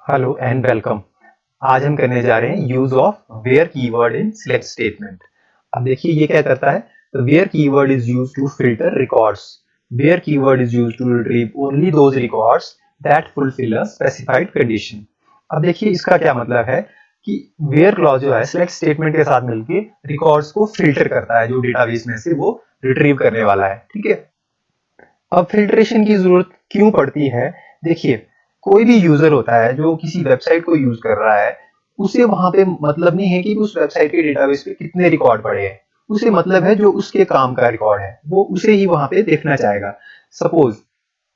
Hello and welcome. आज हम करने जा रहे हैं use of where keyword in select statement. अब देखिए ये क्या करता है। तो where keyword is used to filter records. Where keyword is used to retrieve only those records that fulfill a specified condition. अब देखिए इसका क्या मतलब है कि वेयर क्लॉज जो है सिलेक्ट स्टेटमेंट के साथ मिलकर रिकॉर्ड्स को फिल्टर करता है जो डेटाबेस में से वो रिट्रीव करने वाला है। ठीक है, अब फिल्ट्रेशन की जरूरत क्यों पड़ती है। देखिए कोई भी यूजर होता है जो किसी वेबसाइट को यूज कर रहा है, उसे वहां पे मतलब नहीं है कि उस वेबसाइट के डेटाबेस पे कितने रिकॉर्ड पड़े हैं। उसे मतलब है जो उसके काम का रिकॉर्ड है वो उसे ही वहां पे देखना चाहेगा। सपोज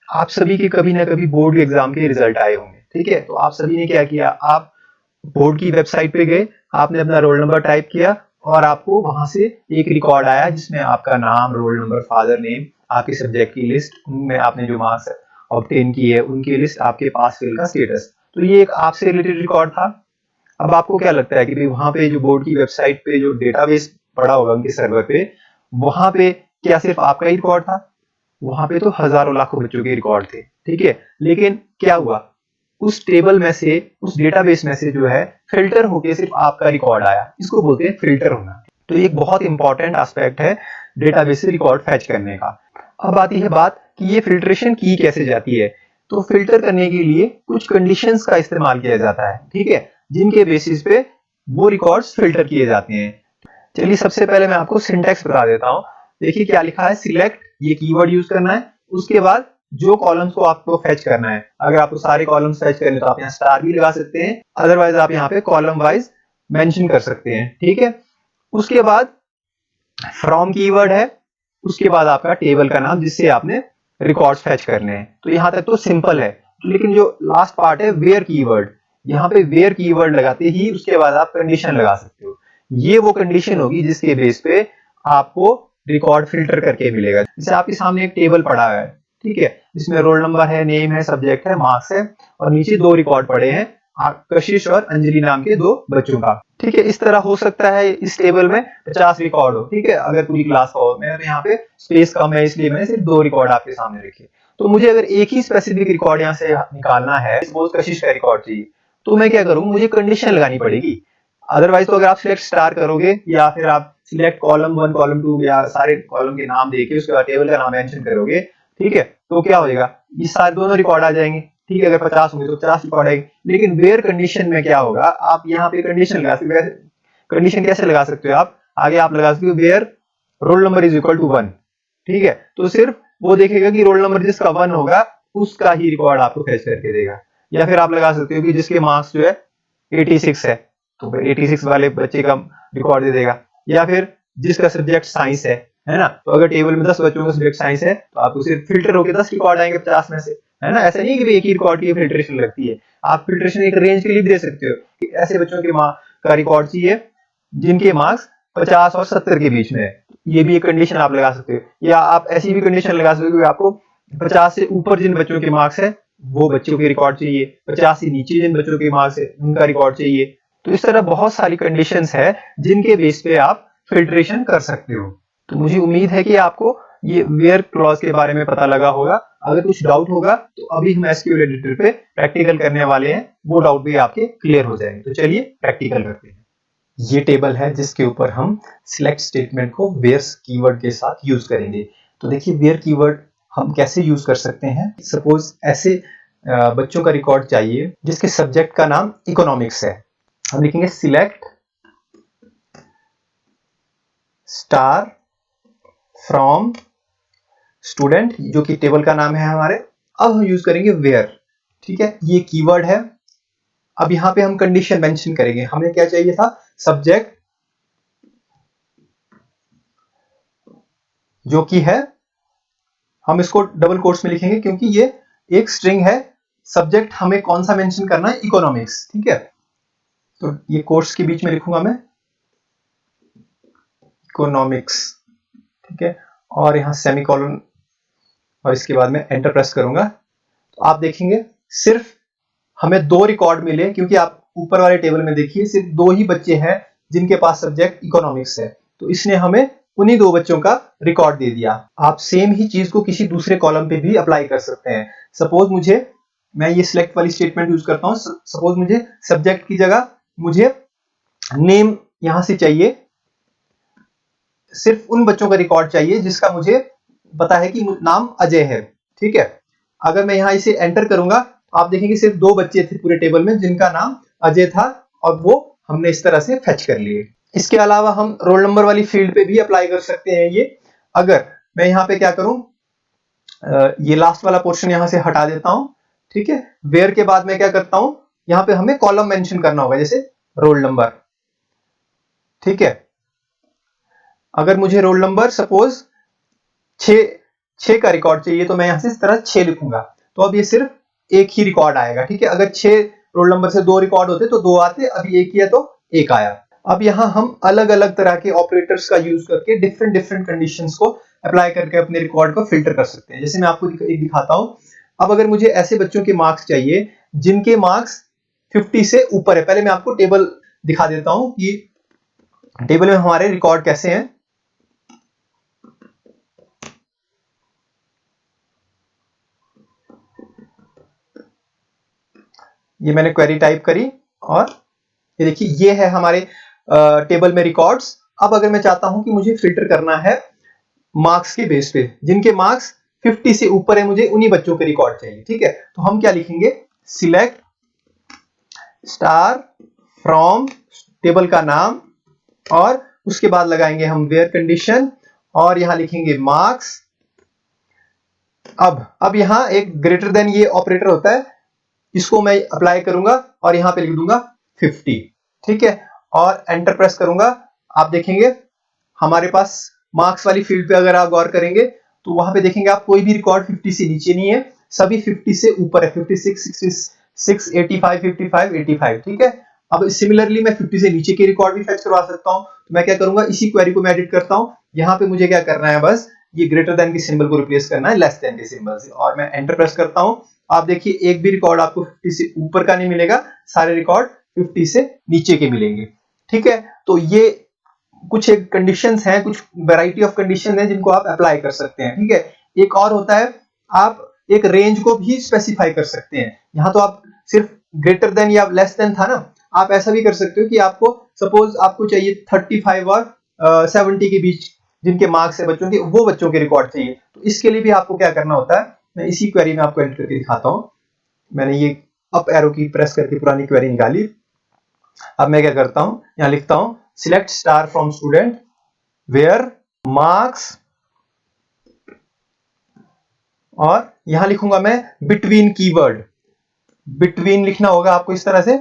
आप सभी के कभी ना कभी बोर्ड एग्जाम के रिजल्ट आए होंगे। ठीक है, तो आप सभी ने क्या किया, आप बोर्ड की वेबसाइट पे गए, आपने अपना रोल नंबर टाइप किया और आपको वहां से एक रिकॉर्ड आया जिसमें आपका नाम, रोल नंबर, फादर नेम, आपके सब्जेक्ट की लिस्ट, उनमें आपने जो मार्क्स ऑब्टेन किए है उनकी लिस्ट, आपके पास फेल का स्टेटस। तो ये एक आपसे रिलेटेड रिकॉर्ड था। अब आपको क्या लगता है कि भाई वहां पे जो बोर्ड की वेबसाइट पे जो डेटाबेस पड़ा होगा उनके सर्वर पे, वहां पे क्या सिर्फ आपका ही रिकॉर्ड था? वहां पे तो हजारों लाखों बच्चों के रिकॉर्ड थे। ठीक है, लेकिन क्या हुआ, उस टेबल में से, उस डेटाबेस में से जो है फिल्टर होके सिर्फ आपका रिकॉर्ड आया। इसको बोलते हैं फिल्टर होना। तो ये एक बहुत इंपॉर्टेंट एस्पेक्ट है डेटाबेस से रिकॉर्ड फैच करने का। अब आती है बात कि ये फिल्ट्रेशन की कैसे जाती है। तो फिल्टर करने के लिए कुछ कंडीशंस का इस्तेमाल किया जाता है, ठीक है, जिनके बेसिस पे वो रिकॉर्ड्स फिल्टर किए जाते हैं। चलिए सबसे पहले मैं आपको सिंटैक्स बता देता हूं। देखिए क्या लिखा है, सिलेक्ट, ये कीवर्ड यूज करना है। उसके बाद जो कॉलम्स को आपको फेच करना है, अगर आपको सारे कॉलम्स फेच करने तो आप यहाँ स्टार भी लगा सकते हैं, अदरवाइज आप यहाँ पे कॉलम वाइज मेंशन कर सकते हैं। ठीक है, उसके बाद फ्रॉम कीवर्ड है, उसके बाद आपका टेबल का नाम जिससे आपने रिकॉर्ड्स फेच करने हैं। तो यहां तक तो सिंपल है, लेकिन जो लास्ट पार्ट है वेयर कीवर्ड, यहाँ पे वेयर कीवर्ड लगाते ही उसके बाद आप कंडीशन लगा सकते हो। ये वो कंडीशन होगी जिसके बेस पे आपको रिकॉर्ड फिल्टर करके मिलेगा। जैसे आपके सामने एक टेबल पड़ा है, ठीक है, जिसमें रोल नंबर है, नेम है, सब्जेक्ट है, मार्क्स है, और नीचे दो रिकॉर्ड पड़े हैं कशिश और अंजलि नाम के दो बच्चों का। ठीक है, इस तरह हो सकता है इस टेबल में 50 रिकॉर्ड हो। ठीक है, अगर पूरी क्लास का हो, मेरे यहाँ पे स्पेस कम है इसलिए मैंने सिर्फ दो रिकॉर्ड आपके सामने रखे। तो मुझे अगर एक ही स्पेसिफिक रिकॉर्ड यहाँ से निकालना है, सपोज कशिश का रिकॉर्ड चाहिए, तो मैं क्या करूँ, मुझे कंडीशन लगानी पड़ेगी। अदरवाइज तो अगर आप सिलेक्ट स्टार करोगे या फिर आप सिलेक्ट कॉलम 1 कॉलम 2 या सारे कॉलम के नाम देके उसके बाद टेबल का नाम मेंशन करोगे, ठीक है, तो क्या होगा, ये सारे दोनों रिकॉर्ड आ जाएंगे। ठीक है, अगर 50 होंगे तो 50 रिकॉर्ड आएंगे। लेकिन वेयर कंडीशन में क्या होगा, आप यहाँ पे कंडीशन लगा सकते हो। कंडीशन कैसे लगा सकते हो आप, आगे आप लगा सकते हो where roll number is equal to 1। ठीक है, तो सिर्फ वो देखेगा कि रोल नंबर जिसका 1 होगा उसका ही रिकॉर्ड आपको फेच करके देगा। या फिर आप लगा सकते हो कि जिसके मार्क्स जो है 86 है तो 86 वाले बच्चे का रिकॉर्ड दे देगा। या फिर जिसका सब्जेक्ट साइंस है ना, तो अगर टेबल में 10 बच्चों का सब्जेक्ट साइंस है तो आपको सिर्फ फिल्टर होकर 10 रिकॉर्ड आएंगे 50 में से, है ना। ऐसा नहीं कि एक ही रिकॉर्ड की फिल्ट्रेशन लगती है, आप फिल्ट्रेशन एक रेंज के लिए दे सकते हो कि ऐसे बच्चों के का रिकॉर्ड चाहिए जिनके मार्क्स 50 और 70 के बीच में है। ये भी एक कंडीशन आप लगा सकते हो। या आप ऐसी भी कंडीशन लगा सकते हो कि आपको 50 से ऊपर जिन बच्चों के मार्क्स है वो बच्चों के रिकॉर्ड चाहिए, 50 से नीचे जिन बच्चों के मार्क्स है उनका रिकॉर्ड चाहिए। तो इस तरह बहुत सारी कंडीशंस है जिनके बेस पे आप फिल्ट्रेशन कर सकते हो। तो मुझे उम्मीद है कि आपको ये वेयर क्लॉज के बारे में पता लगा होगा। अगर कुछ डाउट होगा तो अभी हम एसक्यूएल एडिटर पे प्रैक्टिकल करने वाले हैं, वो डाउट भी आपके क्लियर हो जाएंगे। तो चलिए प्रैक्टिकल करते हैं। ये टेबल है जिसके ऊपर हम सिलेक्ट स्टेटमेंट को वेयर कीवर्ड के साथ यूज करेंगे। तो देखिए वेयर कीवर्ड हम कैसे यूज कर सकते हैं। सपोज ऐसे बच्चों का रिकॉर्ड चाहिए जिसके सब्जेक्ट का नाम इकोनॉमिक्स है। हम लिखेंगे सिलेक्ट स्टार फ्रॉम स्टूडेंट, जो कि टेबल का नाम है हमारे। अब हम यूज करेंगे वेयर। ठीक है, ये कीवर्ड है। अब यहां पे हम कंडीशन मेंशन करेंगे। हमें क्या चाहिए था, सब्जेक्ट जो कि है, हम इसको डबल कोट्स में लिखेंगे क्योंकि ये एक स्ट्रिंग है। सब्जेक्ट हमें कौन सा मेंशन करना है, इकोनॉमिक्स। ठीक है, तो ये कोट्स के बीच में लिखूंगा मैं इकोनॉमिक्स। ठीक है, और यहां सेमीकोलन, और इसके बाद में एंटर प्रेस करूंगा। तो आप देखेंगे सिर्फ हमें दो रिकॉर्ड मिले, क्योंकि आप ऊपर वाले टेबल में देखिए सिर्फ दो ही बच्चे हैं जिनके पास सब्जेक्ट इकोनॉमिक्स है। तो इसने हमें उन्हीं दो बच्चों का रिकॉर्ड दे दिया। आप सेम ही चीज को किसी दूसरे कॉलम पे भी अप्लाई कर सकते हैं। सपोज मुझे मैं ये सिलेक्ट वाली स्टेटमेंट यूज करता हूं। सपोज मुझे सब्जेक्ट की जगह मुझे नेम यहां से चाहिए, सिर्फ उन बच्चों का रिकॉर्ड चाहिए जिसका मुझे पता है कि नाम अजय है। ठीक है, अगर मैं यहां इसे एंटर करूंगा आप देखेंगे सिर्फ 2 बच्चे थे पूरे टेबल में जिनका नाम अजय था, और वो हमने इस तरह से फेच कर लिए। इसके अलावा हम रोल नंबर वाली फील्ड पे भी अप्लाई कर सकते हैं ये। अगर मैं यहाँ पे क्या करूं, ये लास्ट वाला पोर्शन यहां से हटा देता हूं। ठीक है, वेयर के बाद मैं क्या करता हूं, यहाँ पे हमें कॉलम मेंशन करना होगा, जैसे रोल नंबर। ठीक है, अगर मुझे रोल नंबर सपोज 6 का रिकॉर्ड चाहिए तो मैं यहां से इस तरह 6 लिखूंगा, तो अब ये सिर्फ एक ही रिकॉर्ड आएगा। ठीक है, अगर 6 रोल नंबर से 2 रिकॉर्ड होते तो 2 आते, अभी एक ही है तो 1 आया। अब यहाँ हम अलग अलग तरह के ऑपरेटर्स का यूज करके डिफरेंट डिफरेंट कंडीशंस को अप्लाई करके अपने रिकॉर्ड को फिल्टर कर सकते हैं। जैसे मैं आपको एक दिखाता हूं। अब अगर मुझे ऐसे बच्चों के मार्क्स चाहिए जिनके मार्क्स 50 से ऊपर है, पहले मैं आपको टेबल दिखा देता हूं कि टेबल में हमारे रिकॉर्ड कैसे हैं। ये मैंने क्वेरी टाइप करी और ये देखिए ये है हमारे टेबल में रिकॉर्ड्स। अब अगर मैं चाहता हूं कि मुझे फिल्टर करना है मार्क्स के बेस पे, जिनके मार्क्स 50 से ऊपर है, मुझे उन्हीं बच्चों के रिकॉर्ड चाहिए। ठीक है, तो हम क्या लिखेंगे, सिलेक्ट स्टार फ्रॉम टेबल का नाम, और उसके बाद लगाएंगे हम वेयर कंडीशन, और यहां लिखेंगे मार्क्स। अब यहां एक ग्रेटर देन ये ऑपरेटर होता है, इसको मैं अप्लाई करूंगा और यहां पे लिख दूंगा 50। ठीक है, और एंटर प्रेस करूंगा। आप देखेंगे हमारे पास मार्क्स वाली फील्ड पे अगर आप गौर करेंगे तो वहां पे देखेंगे आप कोई भी रिकॉर्ड 50 से नीचे नहीं है, सभी 50 से ऊपर है। 56, 66, 85, 55, 85। ठीक है, अब सिमिलरली मैं 50 से नीचे के रिकॉर्ड भी फेच करवा सकता हूं। तो मैं क्या करूंगा, इसी क्वेरी को मैं एडिट करता हूं। यहां पे मुझे क्या करना है, बस ये ग्रेटर देन के सिंबल को रिप्लेस करना है लेस देन के सिंबल से, और मैं एंटर प्रेस करता हूं। आप देखिए एक भी रिकॉर्ड आपको 50 से ऊपर का नहीं मिलेगा, सारे रिकॉर्ड 50 से नीचे के मिलेंगे। ठीक है, तो ये कुछ एक कंडीशंस हैं, कुछ वैरायटी ऑफ कंडीशन है जिनको आप अप्लाई कर सकते हैं। ठीक है, एक और होता है, आप एक रेंज को भी स्पेसिफाई कर सकते हैं। यहां तो आप सिर्फ ग्रेटर देन या लेस देन था ना, आप ऐसा भी कर सकते हो कि आपको सपोज आपको चाहिए 35 और 70 के बीच जिनके मार्क्स है बच्चों के, वो बच्चों के रिकॉर्ड चाहिए। तो इसके लिए भी आपको क्या करना होता है, मैं इसी क्वेरी में आपको एडिट करके दिखाता हूं। मैंने ये अप एरो की प्रेस करके पुरानी क्वेरी निकाली। अब मैं क्या करता हूं, यहां लिखता हूं select star from student where marks, और यहां लिखूंगा मैं बिटवीन कीवर्ड। बिटवीन लिखना होगा आपको इस तरह से,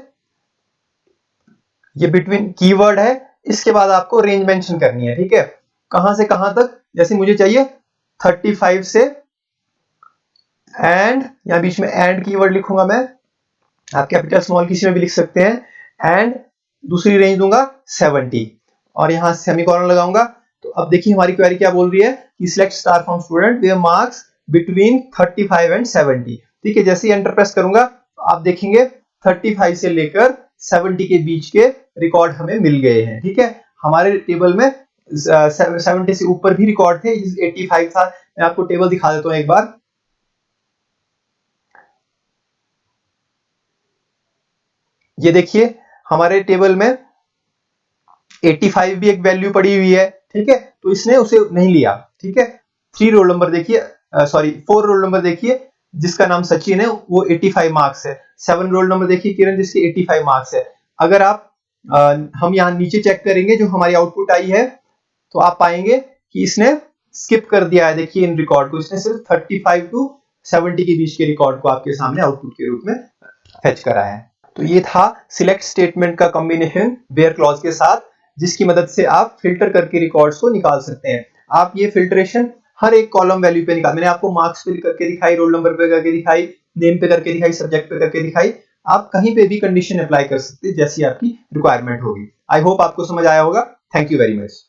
ये बिटवीन कीवर्ड है। इसके बाद आपको रेंज मेंशन करनी है। ठीक है, कहां से कहां तक, जैसे मुझे चाहिए 35 से एंड, यहां बीच में एंड कीवर्ड लिखूंगा मैं, आप कैपिटल स्मॉल किसी में भी लिख सकते हैं, एंड दूसरी रेंज दूंगा 70 और यहां सेमीकोलन लगाऊंगा। तो अब देखिए हमारी क्वेरी क्या बोल रही है कि select star from student where marks between 35 and 70। ठीक है, जैसे ही एंटर प्रेस करूंगा तो आप देखेंगे 35 से लेकर 70 के बीच के रिकॉर्ड हमें मिल गए हैं। ठीक है, हमारे टेबल में 70 से ऊपर भी रिकॉर्ड थे, 85 था। मैं आपको टेबल दिखा देता हूं एक बार। ये देखिए हमारे टेबल में 85 भी एक वैल्यू पड़ी हुई है। ठीक है, तो इसने उसे नहीं लिया। ठीक है, 3 रोल नंबर देखिए, सॉरी 4 रोल नंबर देखिए जिसका नाम सचिन है, वो 85 मार्क्स है। 7 रोल नंबर देखिए किरण, जिसके 85 मार्क्स है। अगर आप हम यहां नीचे चेक करेंगे जो हमारी आउटपुट आई है, तो आप पाएंगे कि इसने स्किप कर दिया है। देखिए इन रिकॉर्ड को इसने सिर्फ 35 टू 70 के बीच के रिकॉर्ड को आपके सामने आउटपुट के रूप में फेच करा है। तो ये था सिलेक्ट स्टेटमेंट का कॉम्बिनेशन वेयर क्लॉज के साथ, जिसकी मदद से आप फिल्टर करके रिकॉर्ड्स को निकाल सकते हैं। आप ये फिल्ट्रेशन हर एक कॉलम वैल्यू पे निकाल, मैंने आपको मार्क्स पे करके दिखाई, रोल नंबर पे करके दिखाई, नेम पे करके दिखाई, सब्जेक्ट पे करके दिखाई। आप कहीं पे भी कंडीशन अप्लाई कर सकते हैं जैसी आपकी रिक्वायरमेंट होगी। आई होप आपको समझ आया होगा। Thank you very much.